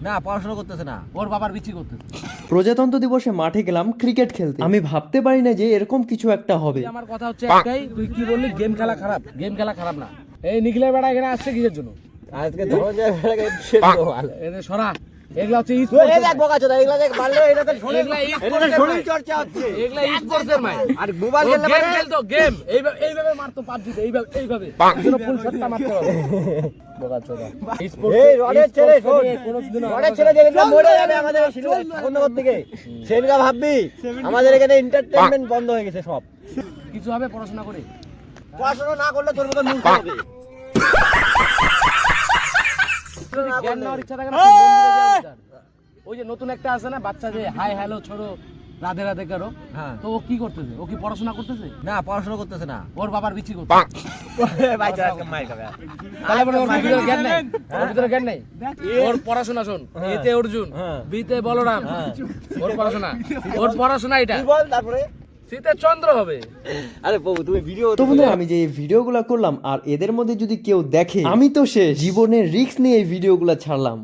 না পড়াশোনা করতেছে না, ওর বাবার বিচি করতেছে। প্রজাতন্ত্র দিবসে মাঠে গেলাম ক্রিকেট খেলতে। আমি ভাবতে পারি না যে এরকম কিছু একটা হবে। আমার কথা হচ্ছে একটাই, তুই কি বললি গেম খেলা খারাপ? গেম খেলা খারাপ না। এই নিখিলের বেড়া এখানে আসছে কিসের জন্য? আজকে ধরনের বেলাকে ছেড়ে ভালো। এদের সরা, এগুলা হচ্ছে e-sports এই দেখ বোকাচোদা, এগুলা দেখ মারলো, এটা তো শরীর, এগুলা এটা তো শরীর চর্চা হচ্ছে। এগুলা e-sports এর মাই। আর মোবাইল ও খেললে গেম মানে খেলতো, গেম এইভাবে মারতো পাবজিতে, এইভাবে কোনো ফুল শটটা মারতে পারে বোকাচোদা। e-sports এই রডের ছেলে শোন, কোনোদিন রডের ছেলে দেখলে মরে যাবে আমাদের ঠাকুরনগর থেকে। সেনগা ভাববি আমাদের এখানে এন্টারটেইনমেন্ট বন্ধ হয়ে গেছে সব। কিছু হবে পড়াশোনা করে? পড়াশোনা না করলে তোর মতো মূর্খ হবে। জ্ঞান নেওয়ার ইচ্ছা থাকে না, তুই মন্দিরে যাওয়ার ইচ্ছা। ওই যে নতুন একটা আছে না বাচ্চা, যে হাই হ্যালো ছোড়ো রাধে রাধে করো, হ্যাঁ, তো ও কি করতেছে? ও কি পড়াশোনা করতেছে? না পড়াশোনা করতেছে না। ওর বাবার বিচি করতেছে। ভাই যা আজকে মাইর খাবে। তাহলে বলে ওর ভিতরে জ্ঞান নাই, ওর ভিতরে জ্ঞান নাই। ওর পড়াশোনা শোন, এতে অর্জুন, হ্যাঁ। বিতে বলরাম, ওর পড়াশোনা এটা। তুই বল তারপরে। শীতে চন্দ্র হবে। আরে বাবু তুমি ভিডিও তো বন্ধুরা, আমি যে এই ভিডিওগুলো করলাম আর এদের মধ্যে যদি কেউ দেখে, আমি তো শেষ। জীবনের রিস্ক নিয়ে এই ভিডিওগুলো ছাড়লাম।